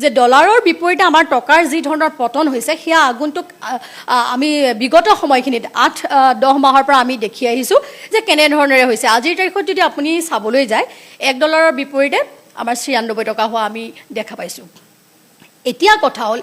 যে ডলাৰৰ বিপৰীতে আমাৰ টকাৰ যি ধৰণৰ পতন হৈছে সেয়া আগন্তুক আমি বিগত সময়খিনিত 8-10 মাহৰ পৰা আমি দেখি আহিছোঁ যে কেনেধৰণেৰে হৈছে। আজিৰ তাৰিখত যদি আপুনি চাবলৈ যায় $1 বিপৰীতে আমাৰ 96 টকা হোৱা আমি দেখা পাইছোঁ। এতিয়া কথা হ'ল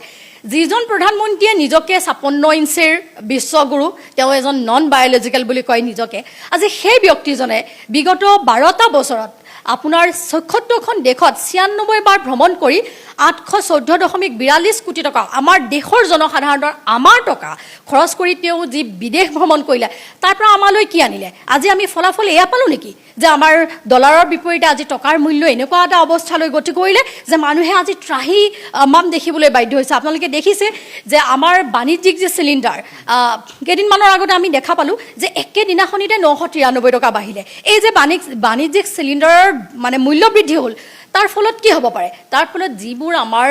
যিজন প্ৰধানমন্ত্ৰীয়ে নিজকে 56 ইঞ্চিৰ বিশ্বগুৰু, তেওঁ এজন নন বায়'লজিকেল বুলি কয় নিজকে, আজি সেই ব্যক্তিজনে বিগত 12টা বছৰত আপোনাৰ 76খন দেশত 96 বাৰ ভ্ৰমণ কৰি 814.42 কোটি টকা আমাৰ দেশৰ জনসাধাৰণৰ আমাৰ টকা খৰচ কৰি তেওঁ যি বিদেশ ভ্ৰমণ কৰিলে তাৰ পৰা আমালৈ কি আনিলে? আজি আমি ফলাফল এয়া পালোঁ নেকি যে আমাৰ ডলাৰৰ বিপৰীতে আজি টকাৰ মূল্য এনেকুৱা এটা অৱস্থালৈ গতি কৰিলে যে মানুহে আজি ত্ৰাহি মাম দেখিবলৈ বাধ্য হৈছে। আপোনালোকে দেখিছে যে আমাৰ বাণিজ্যিক যে চিলিণ্ডাৰ কেইদিনমানৰ আগতে আমি দেখা পালোঁ যে একেদিনাখনিতে 993 টকা বাঢ়িলে। এই যে বাণিজ্যিক চিলিণ্ডাৰৰ মানে মূল্য বৃদ্ধি হ'ল, তাৰ ফলত কি হ'ব পাৰে? তাৰ ফলত যিবোৰ আমাৰ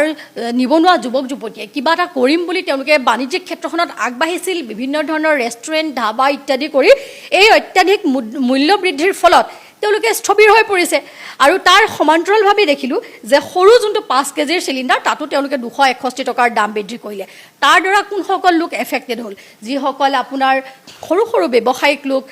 নিবনুৱা যুৱক যুৱতীয়ে কিবা এটা কৰিম বুলি তেওঁলোকে বাণিজ্যিক ক্ষেত্ৰখনত আগবাঢ়িছিল, বিভিন্ন ধৰণৰ ৰেষ্টুৰেণ্ট ধাবা ইত্যাদি কৰি এই অত্যাধিক মূল্য বৃদ্ধিৰ ফলত তেওঁলোকে স্থবিৰ হৈ পৰিছে। আৰু তাৰ সমান্তৰালভাৱে দেখিলোঁ যে সৰু যোনটো 5 কেজিৰ চিলিণ্ডাৰ তাতো তেওঁলোকে 261 টকাৰ দাম বৃদ্ধি কৰিলে। তাৰ দ্বাৰা কোনসকল লোক এফেক্টেড হ'ল? যিসকল আপোনাৰ সৰু সৰু ব্যৱসায়িক লোক,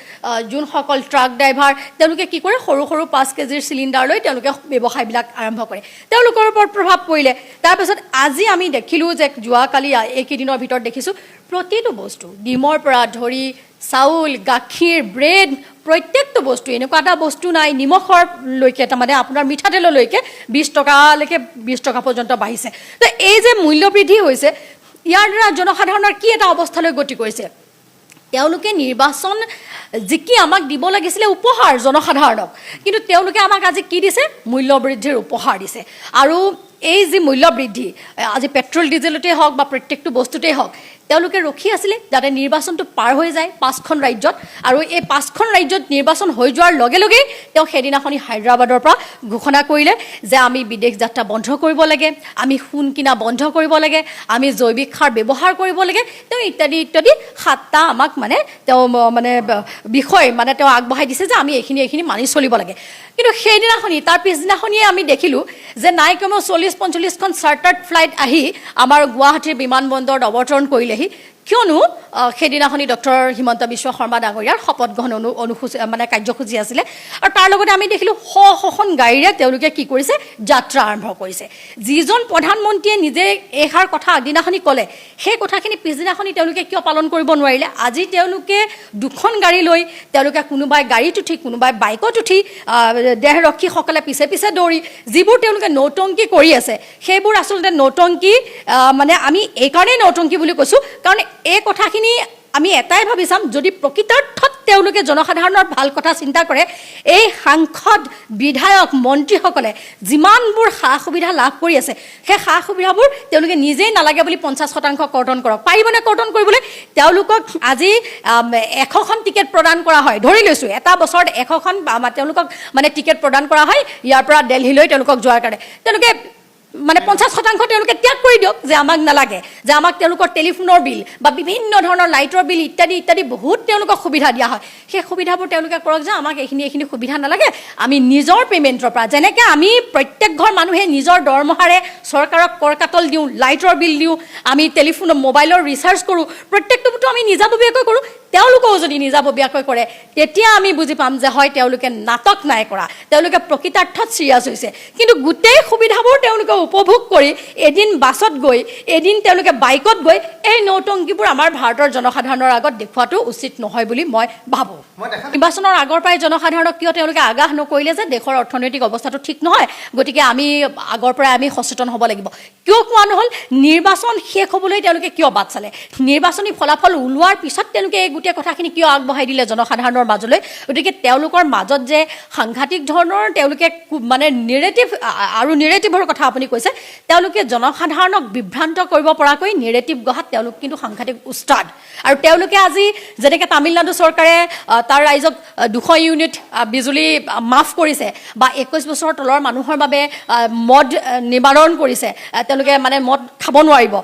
যোনসকল ট্ৰাক ড্ৰাইভাৰ, তেওঁলোকে কি কৰে সৰু 5 কেজিৰ চিলিণ্ডাৰ লৈ তেওঁলোকে ব্যৱসায়বিলাক আৰম্ভ কৰে, তেওঁলোকৰ ওপৰত প্ৰভাৱ পৰিলে। তাৰপিছত আজি আমি দেখিলোঁ যে যোৱাকালি এইকেইদিনৰ ভিতৰত দেখিছোঁ প্ৰতিটো বস্তু ডিমৰ পৰা ধৰি চাউল, গাখীৰ, ব্ৰেড, প্ৰত্যেকটো বস্তু এনেকুৱা এটা বস্তু নাই, নিমখৰলৈকে তাৰমানে আপোনাৰ মিঠাতেললৈকে 20 টকালৈকে 20 টকা পৰ্যন্ত বাঢ়িছে। তো এই যে মূল্য বৃদ্ধি হৈছে ইয়াৰ দ্বাৰা জনসাধাৰণৰ কি এটা অৱস্থালৈ গতি কৰিছে? তেওঁলোকে নিৰ্বাচন জিকি আমাক দিব লাগিছিলে উপহাৰ জনসাধাৰণক, কিন্তু তেওঁলোকে আমাক আজি কি দিছে? মূল্য বৃদ্ধিৰ উপহাৰ দিছে। আৰু এই যি মূল্য বৃদ্ধি আজি পেট্ৰল ডিজেলতেই হওক বা প্ৰত্যেকটো বস্তুতেই হওক, তেওঁলোকে ৰখি আছিলে যাতে নিৰ্বাচনটো পাৰ হৈ যায় 5খন ৰাজ্যত, আৰু এই 5খন ৰাজ্যত নিৰ্বাচন হৈ যোৱাৰ লগে লগেই তেওঁ সেইদিনাখনি হায়দৰাবাদৰ পৰা ঘোষণা কৰিলে যে আমি বিদেশ যাত্ৰা বন্ধ কৰিব লাগে, আমি সোণ কিনা বন্ধ কৰিব লাগে, আমি জৈৱিক সাৰ ব্যৱহাৰ কৰিব লাগে, তেওঁ ইত্যাদি ইত্যাদি 7টা আমাক মানে তেওঁ মানে বিষয় মানে তেওঁ আগবঢ়াই দিছে যে আমি এইখিনি মানি চলিব লাগে। কিন্তু সেইদিনাখনি তাৰ পিছদিনাখনিয়ে আমি দেখিলোঁ যে নাই কমেও 40-45খন চাৰ্টাৰ্ড ফ্লাইট আহি আমাৰ গুৱাহাটীৰ বিমানবন্দৰত অৱতৰণ কৰিলেহি, কিয়নো সেইদিনাখনি ডক্টৰ হিমন্ত বিশ্ব শৰ্মা ডাঙৰীয়াৰ শপত গ্ৰহণ মানে কাৰ্যসূচী আছিলে। আৰু তাৰ লগতে আমি দেখিলোঁ শখন গাড়ীৰে তেওঁলোকে কি কৰিছে? যাত্ৰা আৰম্ভ কৰিছে। যিজন প্ৰধানমন্ত্ৰীয়ে নিজে এইষাৰ কথা আগদিনাখনি ক'লে, সেই কথাখিনি পিছদিনাখনি তেওঁলোকে কিয় পালন কৰিব নোৱাৰিলে? আজি তেওঁলোকে 2খন গাড়ী লৈ তেওঁলোকে কোনোবাই গাড়ীত উঠি কোনোবাই বাইকত উঠি দেহৰক্ষীসকলে পিছে পিছে দৌৰি যিবোৰ তেওঁলোকে নৌটংকী কৰি আছে, সেইবোৰ আচলতে নৌটংকী মানে আমি এইকাৰণেই নৌটংকী বুলি কৈছোঁ কাৰণ এই কথাখিনি আমি এটাই ভাবি চাম, যদি প্ৰকৃতাৰ্থত তেওঁলোকে জনসাধাৰণৰ ভাল কথা চিন্তা কৰে, এই সাংসদ, বিধায়ক, মন্ত্ৰীসকলে যিমানবোৰ সা সুবিধা লাভ কৰি আছে সেই সা সুবিধাবোৰ তেওঁলোকে নিজেই নালাগে বুলি 50% কৰ্তন কৰক। পাৰিবনে কৰ্তন কৰিবলৈ? তেওঁলোকক আজি 100খন টিকেট প্ৰদান কৰা হয়, ধৰি লৈছোঁ এটা বছৰত 100খন তেওঁলোকক মানে টিকেট প্ৰদান কৰা হয় ইয়াৰ পৰা দিল্লীলৈ তেওঁলোকক যোৱাৰ কাৰণে। তেওঁলোকে মানে 50% তেওঁলোকে ত্যাগ কৰি দিয়ক যে আমাক নালাগে, যে আমাক তেওঁলোকৰ টেলিফোনৰ বিল বা বিভিন্ন ধৰণৰ লাইটৰ বিল ইত্যাদি ইত্যাদি বহুত তেওঁলোকক সুবিধা দিয়া হয়, সেই সুবিধাবোৰ তেওঁলোকে কৰক যে আমাক এইখিনি সুবিধা নালাগে, আমি নিজৰ পে'মেণ্টৰ পৰা যেনেকৈ আমি প্ৰত্যেক ঘৰ মানুহে নিজৰ দৰমহাৰে চৰকাৰক কৰ কাটল দিওঁ, লাইটৰ বিল দিওঁ, আমি টেলিফোনৰ মোবাইলৰ ৰিচাৰ্জ কৰোঁ, প্ৰত্যেকটো বস্তু আমি নিজাববীয়াকৈ কৰোঁ, তেওঁলোকেও যদি নিজাববীয়াকৈ কৰে তেতিয়া আমি বুজি পাম যে হয় তেওঁলোকে নাটক নাই কৰা, তেওঁলোকে প্ৰকৃতাৰ্থত চিৰিয়াছ হৈছে। কিন্তু গোটেই সুবিধাবোৰ তেওঁলোকে উপভোগ কৰি এদিন বাছত গৈ এদিন তেওঁলোকে বাইকত গৈ এই নৌটংকীবোৰ আমাৰ ভাৰতৰ জনসাধাৰণৰ আগত দেখুৱাটো উচিত নহয় বুলি মই ভাবোঁ। নিৰ্বাচনৰ আগৰ পৰাই জনসাধাৰণক কিয় তেওঁলোকে আগাহ নকৰিলে যে দেশৰ অৰ্থনৈতিক অৱস্থাটো ঠিক নহয়, গতিকে আমি আগৰ পৰাই আমি সচেতন হ'ব লাগিব? কিয় কোৱা নহ'ল? নিৰ্বাচন শেষ হ'বলৈ তেওঁলোকে কিয় বাট চালে? নিৰ্বাচনী ফলাফল ওলোৱাৰ পিছত তেওঁলোকে এই গোটেই কথাখিনি কিয় আগবঢ়াই দিলে জনসাধাৰণৰ মাজলৈ? গতিকে তেওঁলোকৰ মাজত যে সাংঘাতিক ধৰণৰ তেওঁলোকে মানে নেৰেটিভৰ কথা আপুনি কৈছে, তেওঁলোকে জনসাধাৰণক বিভ্ৰান্ত কৰিব পৰাকৈ নেৰেটিভ গঢ়াত তেওঁলোক কিন্তু সাংঘাতিক উস্তাদ। আৰু তেওঁলোকে আজি যেনেকৈ তামিলনাডু চৰকাৰে তাৰ ৰাইজক 200 ইউনিট বিজুলী মাফ কৰিছে বা 21 বছৰৰ তলৰ মানুহৰ বাবে মদ নিবাৰণ কৰিছে, তেওঁলোকে মানে মদ খাব নোৱাৰিব,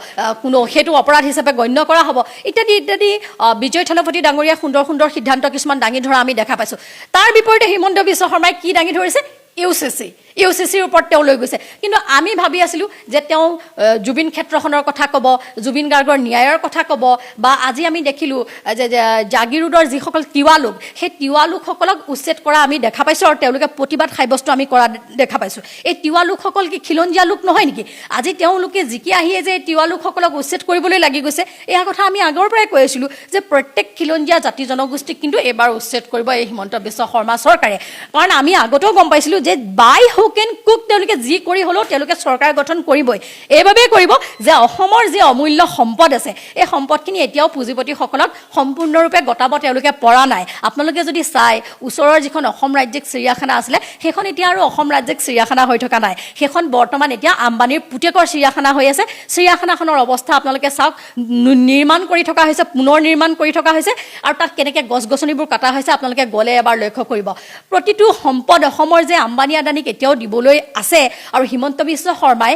কোনো সেইটো অপৰাধ হিচাপে গণ্য কৰা হ'ব ইত্যাদি ইত্যাদি বিজয় থালাপতি ডাঙৰীয়া সুন্দৰ সুন্দৰ সিদ্ধান্ত কিছুমান দাঙি ধৰা আমি দেখা পাইছোঁ। তাৰ বিপৰীতে হিমন্ত বিশ্ব শৰ্মাই কি দাঙি ধৰিছে? ইউচিচিৰ ওপৰত তেওঁ লৈ গৈছে কিন্তু আমি ভাবি আছিলোঁ যে তেওঁ জুবিন ক্ষেত্ৰখনৰ কথা ক'ব জুবিন গাৰ্গৰ ন্যায়ৰ কথা ক'ব বা আজি আমি দেখিলোঁ যে জাগিৰোডৰ যিসকল তিৱা লোক সেই তিৱা লোকসকলক উচ্ছেদ কৰা আমি দেখা পাইছোঁ আৰু তেওঁলোকে প্ৰতিবাদ সাব্যস্ত আমি কৰা দেখা পাইছোঁ এই তিৱা লোকসকল কি খিলঞ্জীয়া লোক নহয় নেকি আজি তেওঁলোকে জিকি আহিয়ে যে তিৱা লোকসকলক উচ্ছেদ কৰিবলৈ লাগি গৈছে এয়া কথা আমি আগৰ পৰাই কৈ আছিলোঁ যে প্ৰত্যেক খিলঞ্জীয়া জাতি জনগোষ্ঠীক কিন্তু এবাৰ উচ্ছেদ কৰিব এই হিমন্ত বিশ্ব শৰ্মা চৰকাৰে কাৰণ আমি আগতেও গম পাইছিলোঁ যে বাই হুক এণ্ড কুক তেওঁলোকে যি কৰি হ'লেও তেওঁলোকে চৰকাৰ গঠন কৰিবই এইবাবেই কৰিব যে অসমৰ যি অমূল্য সম্পদ আছে এই সম্পদখিনি এতিয়াও পুঁজিপতিসকলক সম্পূৰ্ণৰূপে গতাব তেওঁলোকে পৰা নাই আপোনালোকে যদি চাই ওচৰৰ যিখন অসম ৰাজ্যিক চিৰিয়াখানা আছিলে সেইখন এতিয়া আৰু অসম ৰাজ্যিক চিৰিয়াখানা হৈ থকা নাই সেইখন বৰ্তমান এতিয়া আম্বানীৰ পুতেকৰ চিৰিয়াখানা হৈ আছে চিৰিয়াখানাখনৰ অৱস্থা আপোনালোকে চাওক নিৰ্মাণ কৰি থকা হৈছে পুনৰ নিৰ্মাণ কৰি থকা হৈছে আৰু তাত কেনেকৈ গছ গছনিবোৰ কাটা হৈছে আপোনালোকে গ'লে এবাৰ লক্ষ্য কৰিব প্ৰতিটো সম্পদ অসমৰ যে আম্বানী আদানীক এতিয়াও দিবলৈ আছে আৰু হিমন্ত বিশ্ব শৰ্মাই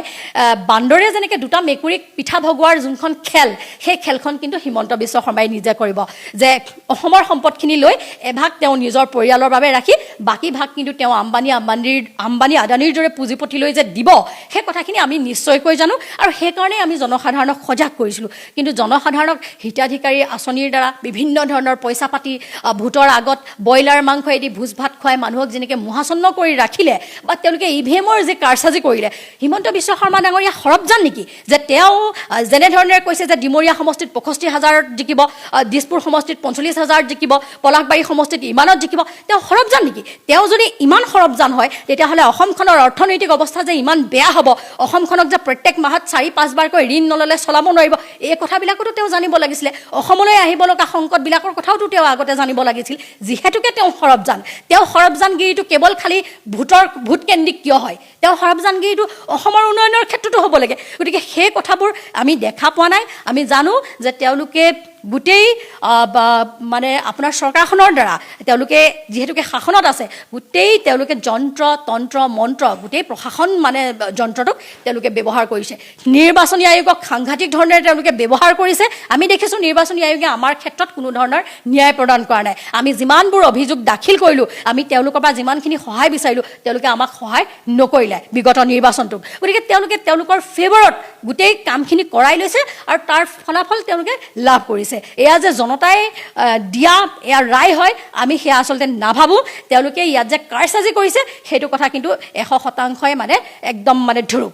বান্দৰে যেনেকৈ দুটা মেকুৰীক পিঠা ভগোৱাৰ যোনখন খেল সেই খেলখন কিন্তু হিমন্ত বিশ্ব শৰ্মাই নিজে কৰিব যে অসমৰ সম্পদখিনি লৈ এভাগ তেওঁ নিজৰ পৰিয়ালৰ বাবে ৰাখি বাকী ভাগ কিন্তু তেওঁ আম্বানী আদানীৰ দৰে পুঁজিপতিলৈ যে দিব সেই কথাখিনি আমি নিশ্চয়কৈ জানো আৰু সেইকাৰণে আমি জনসাধাৰণক সজাগ কৰিছিলোঁ কিন্তু জনসাধাৰণক হিতাধিকাৰী আঁচনিৰ দ্বাৰা বিভিন্ন ধৰণৰ পইচা পাতি ভোটৰ আগত ব্ৰইলাৰ মাংস এদি ভোজ ভাত খুৱাই মানুহক যেনেকৈ মোহাচন্ন কৰি ৰাখিলে বা তেওঁলোকে ইভিএমৰ যে কাৰচাজি কৰিলে হিমন্ত বিশ্ব শৰ্মা ডাঙৰীয়া সৰবজান নেকি যে তেওঁ যেনেধৰণে কৈছে যে ডিমৰীয়া সমষ্টিত 65,000 জিকিব দিছপুৰ সমষ্টিত 45,000 জিকিব পলাশবাৰী সমষ্টিত ইমানত জিকিব তেওঁ সৰবজান নেকি তেওঁ যদি ইমান সৰবজান হয় তেতিয়াহ'লে অসমখনৰ অৰ্থনৈতিক অৱস্থা যে ইমান বেয়া হ'ব অসমখনক যে প্ৰত্যেক মাহত 4-5 বাৰকৈ ঋণ নল'লে চলাব নোৱাৰিব এই কথাবিলাকতো তেওঁ জানিব লাগিছিলে অসমলৈ আহিব লগা সংকটবিলাকৰ কথাওতো তেওঁ আগতে জানিব লাগিছিল যিহেতুকে তেওঁ সৰবজানগিৰিটো কেৱল খালি ভোট কেন্দ্ৰিক কিয় হয় তেওঁ সৰবজানগিৰিটো অসমৰ উন্নয়নৰ ক্ষেত্ৰতো হ'ব লাগে গতিকে সেই কথাবোৰ আমি দেখা পোৱা নাই আমি জানো যে তেওঁলোকে গোটেই মানে আপোনাৰ চৰকাৰখনৰ দ্বাৰা তেওঁলোকে যিহেতুকে শাসনত আছে গোটেই তেওঁলোকে যন্ত্ৰ তন্ত্ৰ মন্ত্ৰ গোটেই প্ৰশাসন মানে যন্ত্ৰটোক তেওঁলোকে ব্যৱহাৰ কৰিছে নিৰ্বাচনী আয়োগক সাংঘাতিক ধৰণেৰে তেওঁলোকে ব্যৱহাৰ কৰিছে আমি দেখিছোঁ নিৰ্বাচনী আয়োগে আমাৰ ক্ষেত্ৰত কোনো ধৰণৰ ন্যায় প্ৰদান কৰা নাই আমি যিমানবোৰ অভিযোগ দাখিল কৰিলোঁ আমি তেওঁলোকৰ পৰা যিমানখিনি সহায় বিচাৰিলোঁ তেওঁলোকে আমাক সহায় নকৰিলে বিগত নিৰ্বাচনটোক গতিকে তেওঁলোকে তেওঁলোকৰ ফেভাৰত গোটেই কামখিনি কৰাই লৈছে আৰু তাৰ ফলাফল তেওঁলোকে লাভ কৰিছে এয়া যে জনতাই দিয়া এয়া ৰায় হয় আমি সেয়া আচলতে নাভাবোঁ তেওঁলোকে ইয়াত যে কাৰচাজি কৰিছে সেইটো কথা কিন্তু 100% মানে একদম মানে ধুৰুপ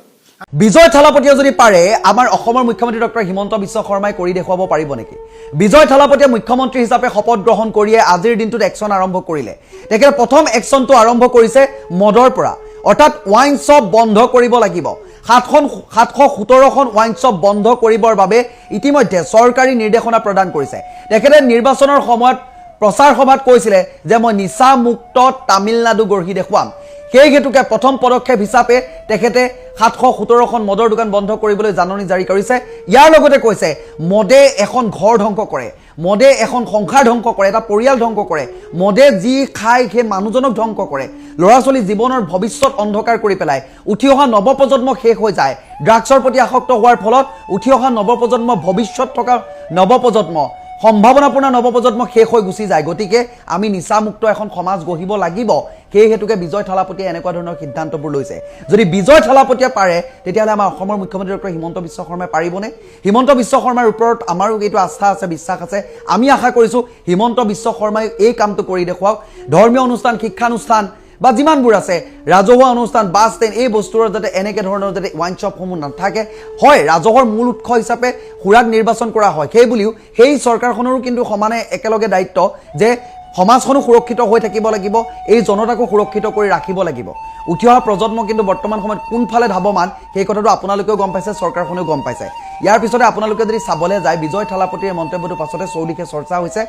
বিজয় থালাপতিয়ে যদি পাৰে আমাৰ অসমৰ মুখ্যমন্ত্ৰী ডক্টৰ হিমন্ত বিশ্ব শৰ্মাই কৰি দেখুৱাব পাৰিব নেকি বিজয় থালাপতিয়ে মুখ্যমন্ত্ৰী হিচাপে শপত গ্ৰহণ কৰিয়ে আজিৰ দিনটোত একশ্যন আৰম্ভ কৰিলে তেখেতে প্ৰথম একশ্যনটো আৰম্ভ কৰিছে মদৰ পৰা অৰ্থাৎ ওয়াইন শ্বপ বন্ধ কৰিব লাগিব 717খন ওয়াইন শ্বপ বন্ধ কৰিবৰ বাবে ইতিমধ্যে চৰকাৰী নিৰ্দেশনা প্ৰদান কৰিছে তেখেতে নিৰ্বাচনৰ সময়ত প্ৰচাৰ সভাত কৈছিলে যে মই নিচা মুক্ত তামিলনাডু গঢ়ি দেখুৱাম সেই হেতুকে প্ৰথম পদক্ষেপ হিচাপে তেখেতে 717খন মদৰ দোকান বন্ধ কৰিবলৈ জাননী জাৰি কৰিছে ইয়াৰ লগতে কৈছে মদে এখন ঘৰ ধ্বংস কৰে মদে এখন সংসাৰ ধ্বংস কৰে এটা পৰিয়াল ধ্বংস কৰে মদে যি খায় সেই মানুহজনক ধ্বংস কৰে ল'ৰা ছোৱালী জীৱনৰ ভৱিষ্যত অন্ধকাৰ কৰি পেলায় উঠি অহা নৱপ্ৰজন্ম শেষ হৈ যায় ড্ৰাগছৰ প্ৰতি আসক্ত হোৱাৰ ফলত উঠি অহা নৱপ্ৰজন্ম ভৱিষ্যত থকা নৱপ্ৰজন্ম সম্ভাৱনাপূৰ্ণ নৱপ্ৰজন্ম শেষ হৈ গুচি যায় গতিকে আমি নিচামুক্ত এখন সমাজ গঢ়িব লাগিব সেই হেতুকে বিজয় থালাপতিয়ে এনেকুৱা ধৰণৰ সিদ্ধান্তবোৰ লৈছে যদি বিজয় থালাপতিয়ে পাৰে তেতিয়াহ'লে আমাৰ অসমৰ মুখ্যমন্ত্ৰী ডক্টৰ হিমন্ত বিশ্ব শৰ্মাই পাৰিবনে হিমন্ত বিশ্ব শৰ্মাৰ ওপৰত আমাৰো এইটো আস্থা আছে বিশ্বাস আছে আমি আশা কৰিছোঁ হিমন্ত বিশ্ব শৰ্মাই এই কামটো কৰি দেখুৱাওক ধৰ্মীয় অনুষ্ঠান শিক্ষানুষ্ঠান বা যিমানবোৰ আছে ৰাজহুৱা অনুষ্ঠান বাছ ষ্টেণ্ড এই বস্তুৰ যাতে এনেকৈ ধৰণৰ যাতে ওয়াইন শ্বপসমূহ নাথাকে হয় ৰাজহৰ মূল উৎস হিচাপে সুৰাগ নিৰ্বাচন কৰা হয় সেই বুলিও সেই চৰকাৰখনৰো কিন্তু সমানে একেলগে দায়িত্ব যে সমাজখনো সুৰক্ষিত হৈ থাকিব লাগিব এই জনতাকো সুৰক্ষিত কৰি ৰাখিব লাগিব উঠি অহা প্ৰজন্ম কিন্তু বৰ্তমান সময়ত কোনফালে ধাৱমান সেই কথাটো আপোনালোকেও গম পাইছে চৰকাৰখনেও গম পাইছে ইয়াৰ পিছতে আপোনালোকে যদি চাবলৈ যায় বিজয় থালাপতিৰ মন্তব্যটো পাছতে চৌদিশে চৰ্চা হৈছে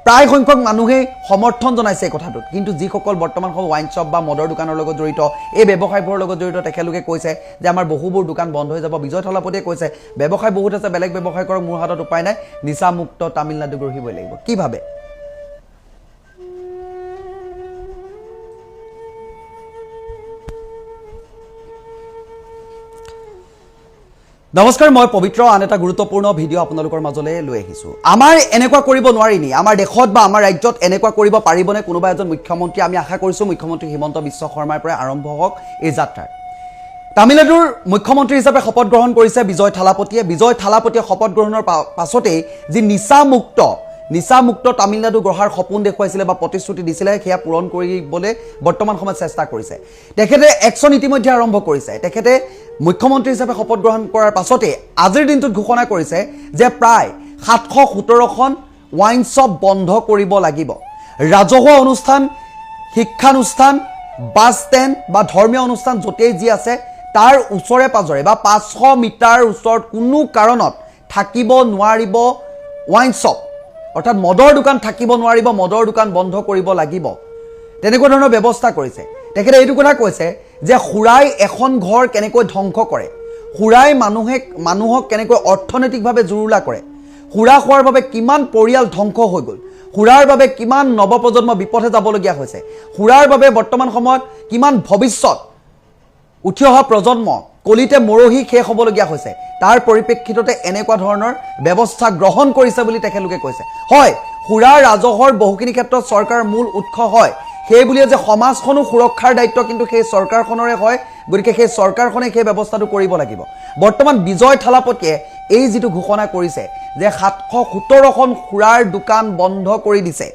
প্ৰায় সংখ্যক মানুহে সমৰ্থন জনাইছে এই কথাটোত কিন্তু যিসকল বৰ্তমান সময় ওয়াইন শ্বপ বা মদৰ দোকানৰ লগত জড়িত এই ব্যৱসায়বোৰৰ লগত জড়িত তেখেতলোকে কৈছে যে আমাৰ বহুবোৰ দোকান বন্ধ হৈ যাব বিজয় থালাপতিয়ে কৈছে ব্যৱসায় বহুত আছে বেলেগ ব্যৱসায় কৰক মোৰ হাতত উপায় নাই নিচামুক্ত তামিলনাডু গঢ়িবই লাগিব কি ভাবে নমস্কাৰ, মই পবিত্ৰ আন এটা গুৰুত্বপূৰ্ণ ভিডিঅ' আপোনালোকৰ মাজলৈ লৈ আহিছোঁ। আমাৰ এনেকুৱা কৰিব নোৱাৰি নি? আমাৰ দেশত বা আমাৰ ৰাজ্যত এনেকুৱা কৰিব পাৰিবনে কোনোবা এজন মুখ্যমন্ত্ৰী? আমি আশা কৰিছোঁ মুখ্যমন্ত্ৰী হিমন্ত বিশ্ব শৰ্মাৰ পৰা আৰম্ভ হওক এই যাত্ৰা। তামিলনাডুৰ মুখ্যমন্ত্ৰী হিচাপে শপত গ্ৰহণ কৰিছে বিজয় থালাপতিয়ে। বিজয় থালাপতিয়ে শপত গ্ৰহণৰ পাছতেই যি নিচামুক্ত তামিলনাডু গঢ়াৰ সপোন দেখুৱাইছিলে বা প্ৰতিশ্ৰুতি দিছিলে, সেয়া পূৰণ কৰিবলৈ বৰ্তমান সময়ত চেষ্টা কৰিছে। তেখেতে একশ্যন ইতিমধ্যে আৰম্ভ কৰিছে। তেখেতে মুখ্যমন্ত্ৰী হিচাপে শপত গ্ৰহণ কৰাৰ পাছতে আজিৰ দিনটোত ঘোষণা কৰিছে যে প্ৰায় 717খন ৱাইন শ্বপ বন্ধ কৰিব লাগিব। ৰাজহুৱা অনুষ্ঠান, শিক্ষানুষ্ঠান, বাছ ষ্টেণ্ড বা ধৰ্মীয় অনুষ্ঠান য'তেই যি আছে তাৰ ওচৰে পাজৰে বা 500 মিটাৰ ওচৰত কোনো কাৰণত থাকিব নোৱাৰিব ৱাইন শ্বপ, অৰ্থাৎ মদৰ দোকান থাকিব নোৱাৰিব, মদৰ দোকান বন্ধ কৰিব লাগিব। তেনেকুৱা ধৰণৰ ব্যৱস্থা কৰিছে। তেখেতে এইটো কথা কৈছে যে সুৰাই এখন ঘৰ কেনেকৈ ধ্বংস কৰে, সুৰাই মানুহক কেনেকৈ অৰ্থনৈতিকভাৱে জুৰুলা কৰে, সুৰা খোৱাৰ বাবে কিমান পৰিয়াল ধ্বংস হৈ গ'ল, সুৰাৰ বাবে কিমান নৱপ্ৰজন্ম বিপথে যাবলগীয়া হৈছে, সুৰাৰ বাবে বৰ্তমান সময়ত কিমান ভৱিষ্যত উঠি অহা প্ৰজন্ম কলিতে মৰহি শেষ হ'বলগীয়া হৈছে, তাৰ পৰিপ্ৰেক্ষিততে এনেকুৱা ধৰণৰ ব্যৱস্থা গ্ৰহণ কৰিছে বুলি তেখেতলোকে কৈছে। হয়, সুৰা ৰাজহৰ বহুখিনি ক্ষেত্ৰত চৰকাৰৰ মূল উৎস হয়, সেই বুলিয়ে যে সমাজখনো সুৰক্ষাৰ দায়িত্ব কিন্তু সেই চৰকাৰখনৰে হয়। গতিকে সেই চৰকাৰখনে সেই ব্যৱস্থাটো কৰিব লাগিব। বৰ্তমান বিজয় থালাপতিয়ে এই যিটো ঘোষণা কৰিছে যে 717খন সুৰাৰ দোকান বন্ধ কৰি দিছে,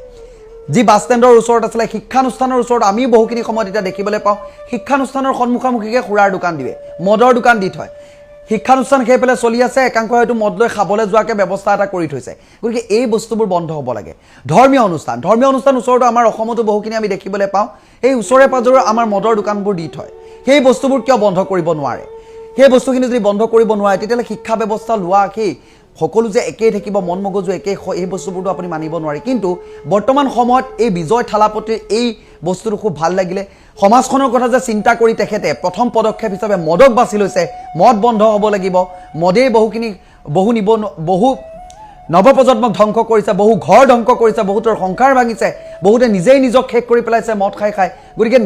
যি বাছ ষ্টেণ্ডৰ ওচৰত আছিলে, শিক্ষানুষ্ঠানৰ ওচৰত আমি বহুখিনি সময়ত এতিয়া দেখিবলৈ পাওঁ শিক্ষানুষ্ঠানৰ সন্মুখামুখিকৈ সুৰাৰ দোকান দিয়ে, মদৰ দোকান দি থয়। শিক্ষানুষ্ঠান সেইফালে চলি আছে, একাংশ হয়তো মদ লৈ খাবলৈ যোৱাকৈ ব্যৱস্থা এটা কৰি থৈছে। গতিকে এই বস্তুবোৰ বন্ধ হ'ব লাগে। ধৰ্মীয় অনুষ্ঠান ওচৰতো আমাৰ অসমতো বহুখিনি আমি দেখিবলৈ পাওঁ, এই ওচৰে পাজৰে আমাৰ মদৰ দোকানবোৰ দি থয়। সেই বস্তুবোৰ কিয় বন্ধ কৰিব নোৱাৰে? সেই বস্তুখিনি যদি বন্ধ কৰিব নোৱাৰে তেতিয়াহ'লে শিক্ষা ব্যৱস্থা লোৱা সেই সকলো যে একেই থাকিব, মন মগজু একেই, এই বস্তুবোৰতো আপুনি মানিব নোৱাৰে। কিন্তু বৰ্তমান সময়ত এই বিজয় থালাপতিৰ এই বস্তুটো খুব ভাল লাগিলে। সমাজখনৰ কথা যে চিন্তা কৰি তেখেতে প্ৰথম পদক্ষেপ হিচাপে মদক বাছি লৈছে। মদ বন্ধ হ'ব লাগিব। মদেই বহু নৱপ্ৰজন্মক ধ্বংস কৰিছে, বহু ঘৰ ধ্বংস কৰিছে, বহুতৰ সংসাৰ ভাঙিছে, বহুতে নিজেই নিজক শেষ কৰি পেলাইছে মদ খাই। গতিকে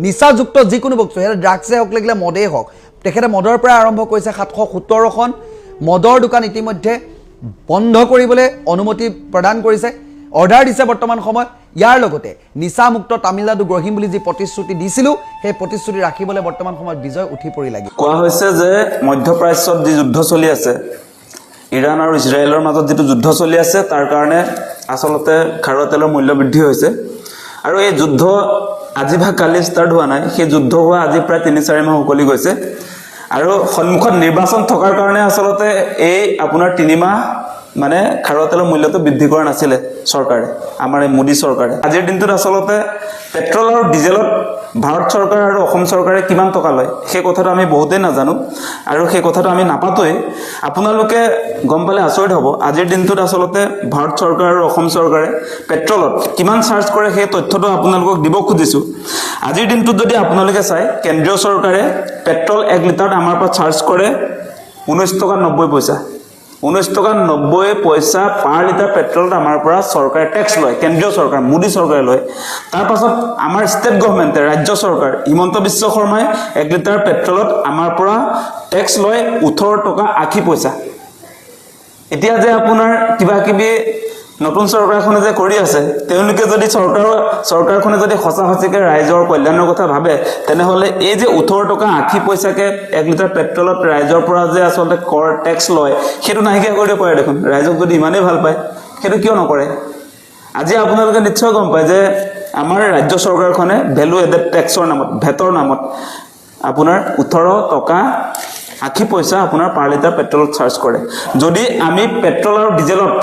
নিচাযুক্ত যিকোনো বস্তু, সেয়া ড্ৰাগছে হওক লাগিলে মদেই হওক, তেখেতে মদৰ পৰা আৰম্ভ কৰিছে। 717খন মদৰ দোকান ইতিমধ্যে বন্ধ কৰিবলৈ অনুমতি প্ৰদান কৰিছে, অৰ্ডাৰ দিছে বৰ্তমান সময়ত। ইয়াৰ লগতে নিচামুক্ত তামিলনাডু গঢ়িম বুলি যি প্ৰতিশ্ৰুতি দিছিলোঁ, সেই প্ৰতিশ্ৰুতি ৰাখিবলৈ বৰ্তমান সময়ত বিজয় উঠি পৰি লাগিব। কোৱা হৈছে যে মধ্যপ্ৰাচ্যত যি যুদ্ধ চলি আছে, ইৰাণ আৰু ইজৰাইলৰ মাজত যিটো যুদ্ধ চলি আছে, তাৰ কাৰণে আচলতে খাৰুৱা তেলৰ মূল্য বৃদ্ধি হৈছে। আৰু এই যুদ্ধ আজি বা কালি ষ্টাৰ্ট হোৱা নাই, সেই যুদ্ধ হোৱা আজি প্ৰায় 3-4 মাহ উকলি গৈছে। আৰু সন্মুখত নিৰ্বাচন থকাৰ কাৰণে আচলতে এই আপোনাৰ 3 মাহ মানে খাৰুৱা তেলৰ মূল্যটো বৃদ্ধি কৰা নাছিলে চৰকাৰে, আমাৰ এই মোদী চৰকাৰে। আজিৰ দিনটোত আচলতে পেট্ৰল আৰু ডিজেলত ভাৰত চৰকাৰ আৰু অসম চৰকাৰে কিমান টকা লয় সেই কথাটো আমি বহুতেই নাজানো, আৰু সেই কথাটো আমি নাপাতোৱেই। আপোনালোকে গম পালে আচৰিত হ'ব, আজিৰ দিনটোত আচলতে ভাৰত চৰকাৰ আৰু অসম চৰকাৰে পেট্ৰলত কিমান চাৰ্জ কৰে সেই তথ্যটো আপোনালোকক দিব খুজিছোঁ। আজিৰ দিনটোত যদি আপোনালোকে চায়, কেন্দ্ৰীয় চৰকাৰে পেট্ৰল 1 লিটাৰত আমাৰ পৰা চাৰ্জ কৰে 19 টকা 90 পইচা। 19 টকা 90 পইচা পাৰ লিটাৰ পেট্ৰলত আমাৰ পৰা চৰকাৰে টেক্স লয়, কেন্দ্ৰীয় চৰকাৰ মোদী চৰকাৰে লয়। তাৰ পাছত আমাৰ ষ্টেট গভৰ্ণমেণ্টে, ৰাজ্য চৰকাৰ হিমন্ত বিশ্ব শৰ্মাই 1 লিটাৰ পেট্ৰলত আমাৰ পৰা টেক্স লয় 18 টকা 80 পইচা। এতিয়া যে আপোনাৰ কিবা কিবি নতুন চৰকাৰখনে যে কৰি আছে, তেওঁলোকে যদি চৰকাৰখনে যদি সঁচাকৈ ৰাইজৰ কল্যাণৰ কথা ভাবে, তেনেহ'লে এই যে 18 টকা 80 পইচাকৈ 1 লিটাৰ পেট্ৰলত ৰাইজৰ পৰা যে আচলতে কৰ টেক্স লয়, সেইটো নাইকিয়া কৰি দিব পাৰে দেখোন। ৰাইজক যদি ইমানেই ভাল পায়, সেইটো কিয় নকৰে? আজি আপোনালোকে নিশ্চয় গম পায় যে আমাৰ ৰাজ্য চৰকাৰখনে ভেলু এডেড টেক্সৰ নামত, ভেটৰ নামত আপোনাৰ 18 টকা 80 পইচা আপোনাৰ পাৰ লিটাৰ পেট্ৰলত চাৰ্জ কৰে। যদি আমি পেট্ৰল আৰু ডিজেলত,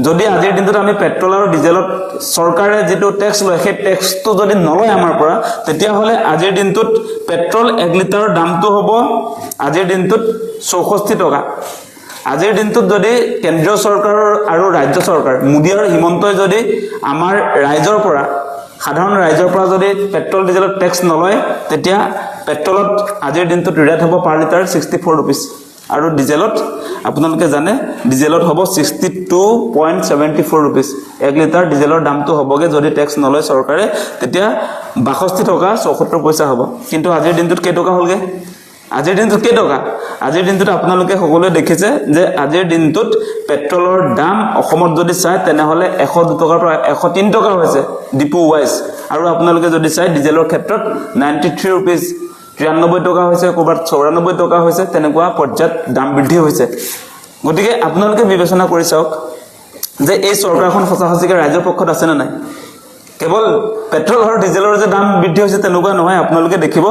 যদি আজিৰ দিনটোত আমি পেট্ৰল আৰু ডিজেলত চৰকাৰে যিটো টেক্স লয়, সেই টেক্সটো যদি নলয় আমাৰ পৰা, তেতিয়াহ'লে আজিৰ দিনটোত পেট্ৰল 1 লিটাৰৰ দামটো হ'ব আজিৰ দিনটোত 64 টকা। আজিৰ দিনটোত যদি কেন্দ্ৰীয় চৰকাৰ আৰু ৰাজ্য চৰকাৰ, মোদী আৰু হিমন্তই যদি আমাৰ ৰাইজৰ পৰা, সাধাৰণ ৰাইজৰ পৰা যদি পেট্ৰল ডিজেলত টেক্স নলয়, তেতিয়া পেট্ৰলত আজিৰ দিনটোত ৰেট হ'ব পাৰ লিটাৰ 64 ৰুপিজ। আৰু ডিজেলত আপোনালোকে জানে, ডিজেলত হ'ব 62.74 ৰুপিজ। 1 লিটাৰ ডিজেলৰ দামটো হ'বগৈ যদি টেক্স নলয় চৰকাৰে, তেতিয়া 62 টকা 74 পইচা হ'ব। কিন্তু আজিৰ দিনটোত কেইটকা হ'লগৈ? আজিৰ দিনটোত কেইটকা আজিৰ দিনটোত আপোনালোকে সকলোৱে দেখিছে যে আজিৰ দিনটোত পেট্ৰলৰ দাম অসমত যদি চাই তেনেহলে 102 টকাৰ পৰা 103 টকা হৈছে ডিপু ওয়াইজ আৰু আপোনালোকে যদি চাই ডিজেলৰ ক্ষেত্ৰত 93 रुपीस 93 টকা হৈছে ক'ৰবাত 94 টকা হৈছে তেনেকুৱা পৰ্যায়ত দাম বৃদ্ধি হৈছে গতিকে আপোনালোকে বিবেচনা কৰি চাওক যে এই চৰকাৰখন সঁচাসঁচিকে ৰাইজৰ পক্ষত আছে নে নাই কেৱল পেট্ৰল আৰু ডিজেলৰ যে দাম বৃদ্ধি হৈছে তেনেকুৱা নহয় আপোনালোকে দেখিব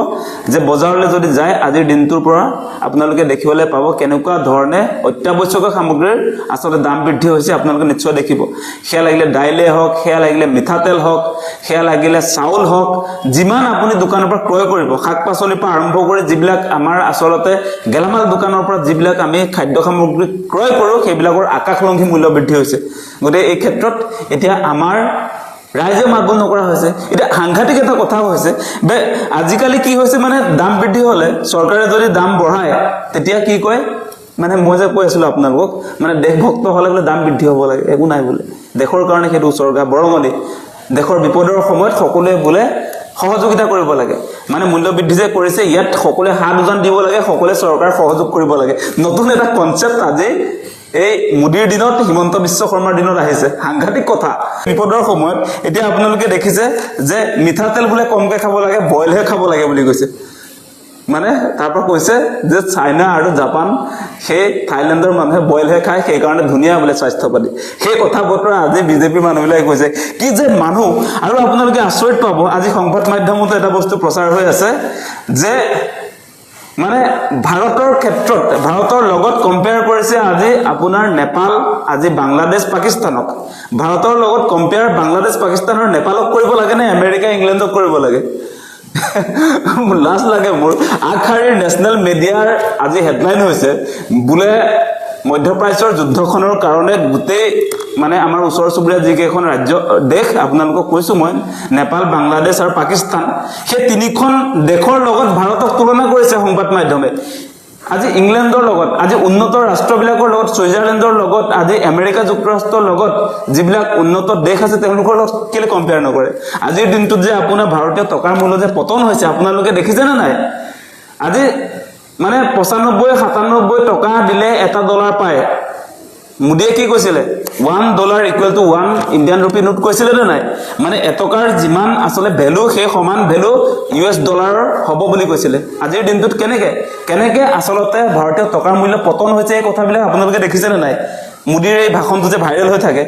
যে বজাৰলৈ যদি যায় আজিৰ দিনটোৰ পৰা আপোনালোকে দেখিবলৈ পাব কেনেকুৱা ধৰণে অত্যাৱশ্যকীয় সামগ্ৰীৰ আসলে দাম বৃদ্ধি হৈছে আপোনালোকে নিশ্চয় দেখিব সেয়া লাগিলে দাইলে হওক সেয়া লাগিলে মিঠাতেল হওক সেয়া লাগিলে চাউল হওক যিমান আপুনি দোকানৰ পৰা ক্ৰয় কৰিব শাক-পাচলিৰ পৰা আৰম্ভ কৰি যিবিলাক আমাৰ আসলতে গেলামাল দোকানৰ পৰা যিবিলাক আমি খাদ্য সামগ্ৰী ক্ৰয় কৰো সেইবিলাকৰ আকাশলংঘী মূল্য বৃদ্ধি হৈছে গতিকে এই ক্ষেত্ৰত এতিয়া আমাৰ ৰাইজে মাতব নকৰা হৈছে এটা সাংঘাতিক এটা কথা হৈছে বে আজিকালি কি হৈছে মানে দাম বৃদ্ধি হলে চৰকাৰে যদি দাম বঢ়ায় তেতিয়া কি কয় মানে মই যে কৈ আছিলো আপোনালোকক মানে দেশভক্ত হলে বলে দাম বৃদ্ধি হ'ব লাগে একো নাই বলে দেশৰ কাৰণে সেইটো উৎসৰ্গা বৰঙণি দেশৰ বিপদৰ সময়ত সকলোৱে বলে সহযোগিতা কৰিব লাগে মানে মূল্য বৃদ্ধি যে কৰিছে ইয়াত সকলোৱে হাত উজান দিব লাগে সকলোৱে চৰকাৰ সহযোগ কৰিব লাগে নতুন এটা কনসেপ্ট আজি এই মুদিৰ দিনত হিমন্ত বিশ্ব শৰ্মাৰ দিনত আহিছে সাংঘাতিক কথা বিপদৰ সময়ত এতিয়া আপোনালোকে দেখিছে যে মিঠাতেল বলে কমকে খাব লাগে বইলহে খাব লাগে বুলি কৈছে মানে তাৰপৰা কৈছে যে চাইনা আৰু জাপান সেই থাইলেণ্ডৰ মানুহে বইলহে খায় সেই কাৰণে ধুনীয়া বলে স্বাস্থ্যপাতি সেই কথা বতৰা আজি বিজেপি মানুহবিলাকে কৈছে কি যে মানুহ আৰু আপোনালোকে আচৰিত পাব আজি সংবাদ মাধ্যমত এটা বস্তু প্ৰচাৰ হৈ আছে যে মানে ভাৰতৰ ক্ষেত্ৰত ভাৰতৰ লগত কম্পেয়াৰ কৰিছে আজি আপোনাৰ নেপাল আজি বাংলাদেশ পাকিস্তানক ভাৰতৰ লগত কম্পেয়াৰ বাংলাদেশ পাকিস্তান আৰু নেপালক কৰিব লাগে নে আমেৰিকা ইংলেণ্ডক কৰিব লাগে লাজ লাগে মোৰ আখাৰীৰ নেশনেল মিডিয়াৰ আজি হেডলাইন হৈছে বোলে মধ্যপ্ৰাচ্যৰ যুদ্ধখনৰ কাৰণে গোটেই মানে আমাৰ ওচৰ চুবুৰীয়া যিকেইখন ৰাজ্য দেশ আপোনালোকক কৈছো মই নেপাল বাংলাদেশ আৰু পাকিস্তান সেই তিনিখন দেশৰ লগত ভাৰতক তুলনা কৰিছে সংবাদ মাধ্যমে আজি ইংলেণ্ডৰ লগত আজি উন্নত ৰাষ্ট্ৰবিলাকৰ লগত সুইজাৰলেণ্ডৰ লগত আজি আমেৰিকা যুক্তৰাষ্ট্ৰৰ লগত যিবিলাক উন্নত দেশ আছে তেওঁলোকৰ লগত কেলে কম্পেয়াৰ নকৰে আজিৰ দিনটোত যে আপোনাৰ ভাৰতীয় টকাৰ মূল্য যে পতন হৈছে আপোনালোকে দেখিছে নে নাই আজি মানে 95-97 টকা দিলে এটা ডলাৰ পায় মুদিয়ে কি কৈছিলে $1 = 1 ইণ্ডিয়ান ৰুপি নোট কৈছিলে নে নাই মানে এটকাৰ যিমান আসলে ভ্যালু সেই সমান ভ্যালু US ডলাৰৰ হ'ব বুলি কৈছিলে আজিৰ দিনটোত কেনেকে আসলতে ভাৰতীয় টকাৰ মূল্য পতন হৈছে এই কথাবিলাক আপোনালোকে দেখিছে নে নাই মুদিৰ এই ভাষণটো যে ভাইৰেল হৈ থাকে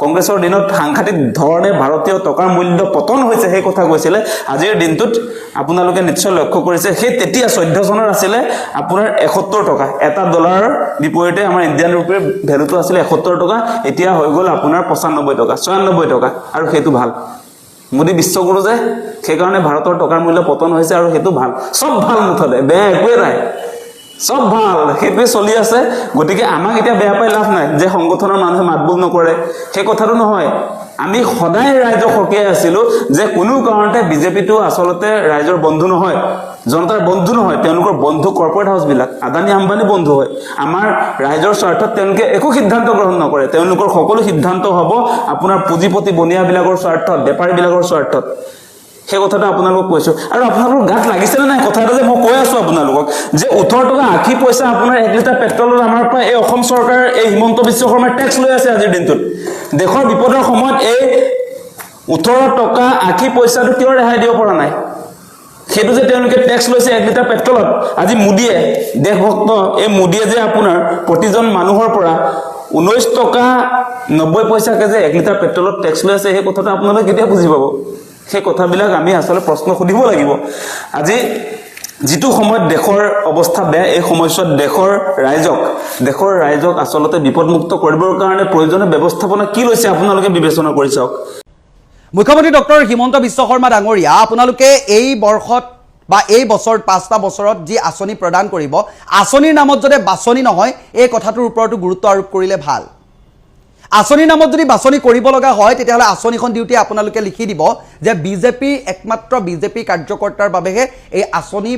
কংগ্ৰেছৰ দিনত সাংঘাতিক ধৰণে ভাৰতীয় টকাৰ মূল্য পতন হৈছে সেই কথা কৈছিলে আজিৰ দিনটোত আপোনালোকে নিশ্চয় লক্ষ্য কৰিছে সেই তেতিয়া 14 চনৰ আছিলে আপোনাৰ 71 টকা এটা ডলাৰৰ বিপৰীতে আমাৰ ইণ্ডিয়ান ৰুপিৰ ভ্যালুটো আছিলে 71 টকা এতিয়া হৈ গ'ল আপোনাৰ 95 টকা 96 টকা আৰু সেইটো ভাল মোদী বিশ্বগুৰু যে সেই কাৰণে ভাৰতৰ টকাৰ মূল্য পতন হৈছে আৰু সেইটো ভাল সব ভাল মুঠতে বেয়া একোৱে নাই সব ভাল সেইটোৱে চলি আছে গতিকে আমাক এতিয়া বেয়া পাই লাভ নাই যে সংগঠনৰ মানুহে মাতবোল নকৰে সেই কথাটো নহয় আমি সদায় ৰাইজক হকিয়াই আছিলো যে কোনো কাৰণতে বিজেপিটো আসলতে ৰাইজৰ বন্ধু নহয় জনতাৰ বন্ধু নহয় তেওঁলোকৰ বন্ধু কৰ্পোৰেট হাউস বিলাক আদানী আম্বানী বন্ধু হয় আমাৰ ৰাইজৰ স্বাৰ্থত তেওঁলোকে একো সিদ্ধান্ত গ্ৰহণ নকৰে তেওঁলোকৰ সকলো সিদ্ধান্ত হ'ব আপোনাৰ পুঁজিপতি বনিয়া বিলাকৰ স্বাৰ্থত বেপাৰী বিলাকৰ স্বাৰ্থত সেই কথাটো আপোনালোকক কৈছো আৰু আপোনালোকৰ গাত লাগিছে না নাই কথাটো যে মই কৈ আছো আপোনালোকক যে 18 টকা 80 পইচা আপোনাৰ 1 লিটাৰ পেট্ৰলৰ আমাৰ পৰা এই অসম চৰকাৰ এই হিমন্ত বিশ্ব শৰ্মাৰ ট্যাক্স লৈ আছে আজিৰ দিনটোত দেশৰ বিপদৰ সময়ত এই 18 টকা 80 পইচাটো কিয় ৰেহাই দিব পৰা নাই সেইটো যে তেওঁলোকে ট্যাক্স লৈছে 1 লিটাৰ পেট্ৰলত আজি মুদিয়ে দেশভক্ত এই মুদিয়ে যে আপোনাৰ প্ৰতিজন মানুহৰ পৰা 19 টকা 90 পইচাকে যে 1 লিটাৰ পেট্ৰলত ট্যাক্স লৈ আছে সেই কথাটো আপোনালোকে কেতিয়া বুজি পাব সেই কথাবিলাক আমি আসলে প্ৰশ্ন খুদিব লাগিব আজি যেটো সময়ত দেশৰ অৱস্থা বেয়া এই সময়ছোৱাত দেশৰ ৰাইজক আসলতে বিপদমুক্ত কৰিবৰ কাৰণে প্ৰয়োজনীয় ব্যৱস্থাপনা কি লৈছে আপোনালোকে বিবেচনা কৰি চাওক মুখ্যমন্ত্ৰী ডক্টৰ হিমন্ত বিশ্ব শৰ্মা ডাঙৰীয়া আপোনালোকে এই বৰ্ষত বা এই বছৰত 5টা বছৰত যি আঁচনি প্ৰদান কৰিব আঁচনিৰ নামত যদি বাছনি নহয় এই কথাটোৰ ওপৰতো গুৰুত্ব আৰোপ কৰিলে ভাল আঁচনিৰ নামত যদি বাছনি কৰিব লগা হয় তেতিয়াহলে আঁচনিখন ডিউটি আপোনালোকে লিখি দিব যে বিজেপি একমাত্ৰ বিজেপি কাৰ্যকৰ্তাৰ বাবেহে এই আঁচনি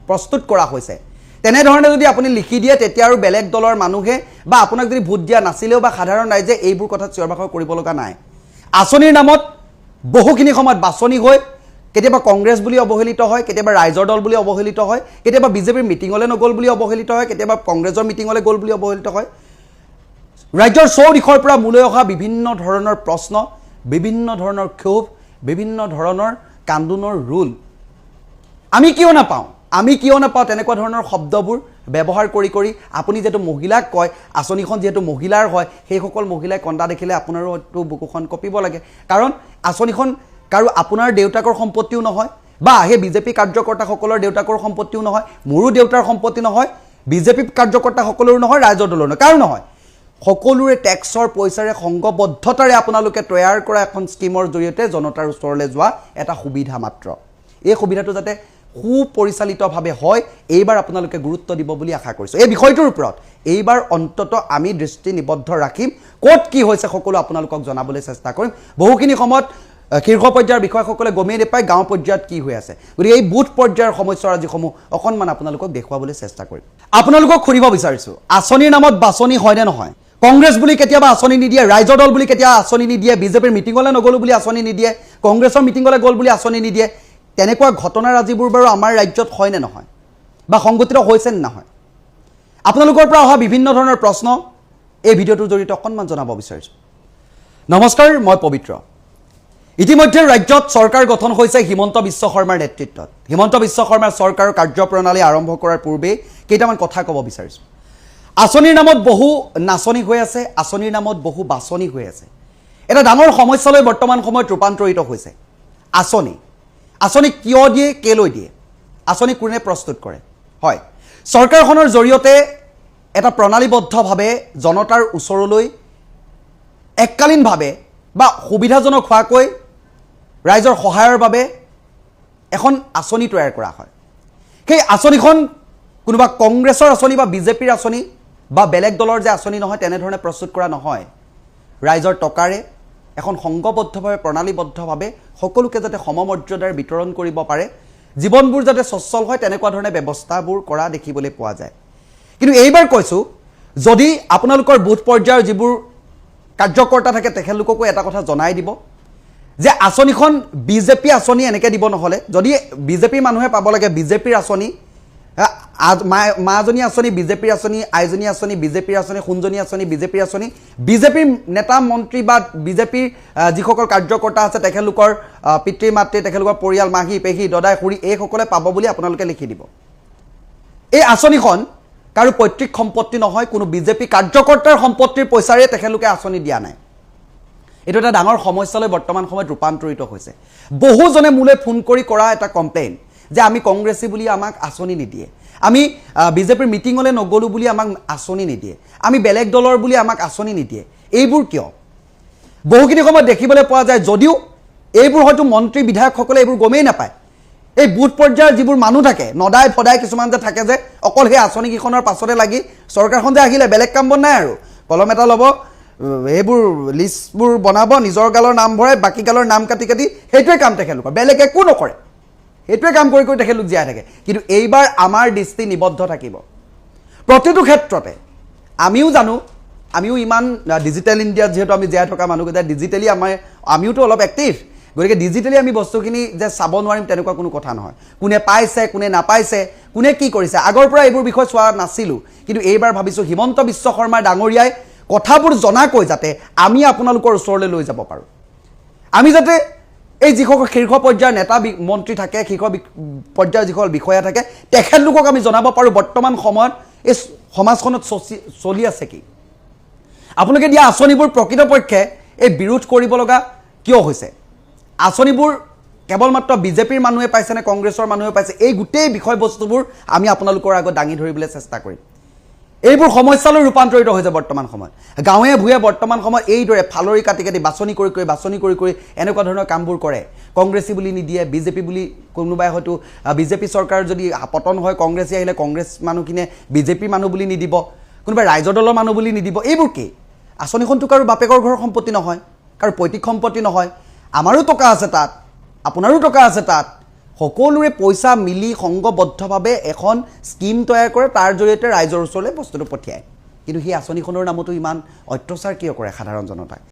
প্ৰস্তুত কৰা হৈছে তেনে ধৰণে যদি আপুনি লিখি দিয়ে তেতিয়া আৰু বেলেগ দলৰ মানুহে বা আপোনাক যদি ভোট দিয়া নাছিলেও বা সাধাৰণ ৰাইজে এইবোৰ কথা চিঞৰ বাখৰ কৰিব লগা নাই আঁচনিৰ নামত বহুখিনি সময়ত বাছনি হৈ কেতিয়াবা কংগ্ৰেছ বুলি অৱহেলিত হয়, কেতিয়াবা ৰাইজৰ দল বুলি অৱহেলিত হয়, কেতিয়াবা বিজেপিৰ মিটিঙলৈ নগ'ল বুলি অৱহেলিত হয়, কেতিয়াবা কংগ্ৰেছৰ মিটিঙলৈ গ'ল বুলি অৱহেলিত হয়। ৰাজ্যৰ চৌদিশৰ পৰা মোলৈ অহা বিভিন্ন ধৰণৰ প্ৰশ্ন, বিভিন্ন ধৰণৰ ক্ষোভ, বিভিন্ন ধৰণৰ কান্দোনৰ ৰোল আমি কিয় নাপাওঁ তেনেকুৱা ধৰণৰ শব্দবোৰ ব্যৱহাৰ কৰি আপুনি যেটো মহিলাক কয় আঁচনিখন যেটো মহিলাৰ হয় সেইসকল মহিলাই কন্দা দেখিলে আপোনাৰো হয়তো বুকুখন কঁপিব লাগে। কাৰণ আঁচনিখন কাৰো আপোনাৰ দেউতাকৰ সম্পত্তিও নহয় বা সেই বিজেপি কাৰ্যকৰ্তাসকলৰ দেউতাকৰ সম্পত্তিও নহয়, মোৰো দেউতাৰ সম্পত্তি নহয়, বিজেপি কাৰ্যকৰ্তাসকলৰো নহয়, ৰাইজৰ দলৰ নহয়, কাৰো নহয়। সকলোৰে টেক্সৰ পইচাৰে সংঘবদ্ধতাৰে আপোনালোকে তৈয়াৰ কৰা এখন স্কিমৰ জৰিয়তে জনতাৰ ওচৰলৈ যোৱা এটা সুবিধা মাত্ৰ। এই সুবিধাটো যাতে সুপৰিচালিতভাৱে হয় এইবাৰ আপোনালোকে গুৰুত্ব দিব বুলি আশা কৰিছোঁ। এই বিষয়টোৰ ওপৰত এইবাৰ অন্তত আমি দৃষ্টি নিবদ্ধ ৰাখিম, ক'ত কি হৈছে সকলো আপোনালোকক জনাবলৈ চেষ্টা কৰিম। বহুখিনি সময়ত শীৰ্ষ পৰ্যায়ৰ বিষয়াসকলে গমেই নাপায় গাঁও পৰ্যায়ত কি হৈ আছে, গতিকে এই বুথ পৰ্যায়ৰ সমস্যাৰাজিসমূহ অকণমান আপোনালোকক দেখুৱাবলৈ চেষ্টা কৰিম। আপোনালোকক সুধিব বিচাৰিছোঁ আঁচনিৰ নামত বাছনি হয়নে নহয়? কংগ্ৰেছ বুলি কেতিয়াবা আঁচনি নিদিয়ে, ৰাইজৰ দল বুলি কেতিয়াবা আঁচনি নিদিয়ে, বিজেপিৰ মিটিঙলৈ নগ'লো বুলি আঁচনি নিদিয়ে, কংগ্ৰেছৰ মিটিঙলৈ গ'ল বুলি আঁচনি নিদিয়ে। তেনেকুৱা ঘটনাৰাজিবোৰ বাৰু আমাৰ ৰাজ্যত হয়নে নহয় বা সংঘটিত হৈছে নে নহয়? আপোনালোকৰ পৰা অহা বিভিন্ন ধৰণৰ প্ৰশ্ন এই ভিডিঅ'টোৰ জৰিয়তে অকণমান জনাব বিচাৰিছোঁ। নমস্কাৰ, মই পবিত্ৰ। ইতিমধ্যে ৰাজ্যত চৰকাৰ গঠন হৈছে হিমন্ত বিশ্ব শৰ্মাৰ নেতৃত্বত। হিমন্ত বিশ্ব শৰ্মাৰ চৰকাৰৰ কাৰ্যপ্ৰণালী আৰম্ভ কৰাৰ পূৰ্বে কেইটামান কথা ক'ব বিচাৰিছোঁ। আঁচনিৰ নামত বহু নাচনি হৈ আছে, আঁচনিৰ নামত বহু বাছনি হৈ আছে। এটা ডাঙৰ সমস্যালৈ বৰ্তমান সময়ত ৰূপান্তৰিত হৈছে। আঁচনি কিয় দিয়ে, কেলৈ দিয়ে, আঁচনি কোনে প্ৰস্তুত কৰে? হয়, চৰকাৰখনৰ জৰিয়তে এটা প্ৰণালীবদ্ধভাৱে জনতাৰ ওচৰলৈ এককালীনভাৱে বা সুবিধাজনক হোৱাকৈ ৰাইজৰ সহায়ৰ বাবে এখন আঁচনি তৈয়াৰ কৰা হয়। সেই আঁচনিখন কোনোবা কংগ্ৰেছৰ আঁচনি বা বিজেপিৰ আঁচনি বা বেলেগ দলৰ যে আঁচনি নহয় তেনেধৰণে প্ৰস্তুত কৰা নহয়। ৰাইজৰ টকাৰে এখন সংঘবদ্ধভাৱে প্ৰণালীবদ্ধভাৱে সকলোকে যাতে সমমৰ্যাদাৰ বিতৰণ কৰিব পাৰে, জীৱনবোৰ যাতে সচ্ছল হয় তেনেকুৱা ধৰণে ব্যৱস্থাবোৰ কৰা দেখিবলৈ পোৱা যায়। কিন্তু এইবাৰ কৈছোঁ, যদি আপোনালোকৰ বুথ পৰ্যায়ৰ যিবোৰ কাৰ্যকৰ্তা থাকে তেখেতলোককো এটা কথা জনাই দিব যে আঁচনিখন বিজেপি আঁচনি এনেকৈ দিব, নহ'লে যদি বিজেপিৰ মানুহে পাব লাগে বিজেপিৰ আঁচনি, মাজনী আঁচনি বিজেপিৰ আঁচনি, আইজনী আঁচনি বিজেপিৰ আঁচনি, সোণজনী আঁচনি বিজেপিৰ আঁচনি, বিজেপিৰ নেতা মন্ত্ৰী বা বিজেপিৰ যিসকল কাৰ্যকৰ্তা আছে তেখেতলোকৰ পিতৃ মাতৃ, তেখেতলোকৰ পৰিয়াল, মাহী পেহী দদাই খুৰী এইসকলে পাব বুলি আপোনালোকে লিখি দিব। এই আঁচনিখন কাৰো পৈতৃক সম্পত্তি নহয়, কোনো বিজেপি কাৰ্যকৰ্তাৰ সম্পত্তিৰ পইচাৰে তেখেতলোকে আঁচনি দিয়া নাই। এইটো এটা ডাঙৰ সমস্যালৈ বৰ্তমান সময়ত ৰূপান্তৰিত হৈছে। বহুজনে মোলৈ ফোন কৰি কৰা এটা কমপ্লেইন যে আমি কংগ্ৰেছী বুলি আমাক আঁচনি নিদিয়ে, আমি বিজেপিৰ মিটিঙলৈ নগ'লোঁ বুলি আমাক আঁচনি নিদিয়ে, আমি বেলেগ দলৰ বুলি আমাক আঁচনি নিদিয়ে। এইবোৰ কিয়? বহুখিনি সময়ত দেখিবলৈ পোৱা যায়, যদিও এইবোৰ হয়তো মন্ত্ৰী বিধায়কসকলে এইবোৰ গমেই নাপায়। এই বুথ পৰ্যায়ৰ যিবোৰ মানুহ থাকে, নদাই ফদাই কিছুমান যে থাকে যে অকল সেই আঁচনিকেইখনৰ পাছতে লাগি চৰকাৰখন যে আহিলে বেলেগ কাম বন নাই আৰু, কলম এটা ল'ব, এইবোৰ লিষ্টবোৰ বনাব, নিজৰ গালৰ নাম ভৰাই বাকী গালৰ নাম কাটি সেইটোৱে কাম তেখেতলোকৰ, বেলেগ একো নকৰে। সেইটোৱে কাম কৰি তেখেতলোক জীয়াই থাকে। কিন্তু এইবাৰ আমাৰ দৃষ্টি নিবদ্ধ থাকিব প্ৰতিটো ক্ষেত্ৰতে। আমিও জানো, আমিও ইমান ডিজিটেল ইণ্ডিয়াত যিহেতু আমি জীয়াই থকা মানুহকেইটা ডিজিটেলি আমিওতো অলপ এক্টিভ, গতিকে ডিজিটেলি আমি বস্তুখিনি যে চাব নোৱাৰিম তেনেকুৱা কোনো কথা নহয়। কোনে পাইছে, কোনে নাপাইছে, কোনে কি কৰিছে, আগৰ পৰা এইবোৰ বিষয় চোৱা নাছিলোঁ। কিন্তু এইবাৰ ভাবিছোঁ হিমন্ত বিশ্ব শৰ্মা ডাঙৰীয়াই কথাবোৰ জনাকৈ যাতে আমি আপোনালোকৰ ওচৰলৈ লৈ যাব পাৰোঁ। আমি যাতে এই যিসকল শীৰ্ষ পৰ্যায়ৰ নেতা মন্ত্ৰী থাকে, শীৰ্ষ পৰ্যায়ৰ যিসকল বিষয়া থাকে তেখেতলোকক আমি জনাব পাৰোঁ বৰ্তমান সময়ত এই সমাজখনত চলি আছে কি। আপোনালোকে দিয়া আঁচনিবোৰ প্ৰকৃতপক্ষে এই বিৰোধ কৰিব লগা কিয় হৈছে? আঁচনিবোৰ কেৱল মাত্ৰ বিজেপিৰ মানুহে পাইছে নে কংগ্ৰেছৰ মানুহে পাইছে? এই গোটেই বিষয়বস্তুবোৰ আমি আপোনালোকৰ আগত দাঙি ধৰিবলৈ চেষ্টা কৰিম। এইবোৰ সমস্যালৈ ৰূপান্তৰিত হৈছে বৰ্তমান সময়ত। গাঁৱে ভূঞে বৰ্তমান সময়ত এইদৰে ফালৰি কাটি বাছনি কৰি এনেকুৱা ধৰণৰ কামবোৰ কৰে। কংগ্ৰেছী বুলি নিদিয়ে, বিজেপি বুলি কোনোবাই হয়তো বিজেপি চৰকাৰ যদি পতন হয় কংগ্ৰেছী আহিলে কংগ্ৰেছ মানুহখিনিয়ে বিজেপিৰ মানুহ বুলি নিদিব, কোনোবাই ৰাইজৰ দলৰ মানুহ বুলি নিদিব। এইবোৰ কি? আঁচনিখনটো কাৰো বাপেকৰ ঘৰৰ সম্পত্তি নহয়, কাৰো পৈতৃক সম্পত্তি নহয়। আমাৰো টকা আছে তাত, আপোনাৰো টকা আছে তাত। সকলোৰে পইচা মিলি সংঘবদ্ধভাৱে এখন স্কিম তৈয়াৰ কৰে, তাৰ জৰিয়তে ৰাইজৰ ওচৰলৈ বস্তুটো পঠিয়ায়। কিন্তু সেই আঁচনিখনৰ নামতো ইমান অত্যাচাৰ কিয় কৰে সাধাৰণ জনতাক?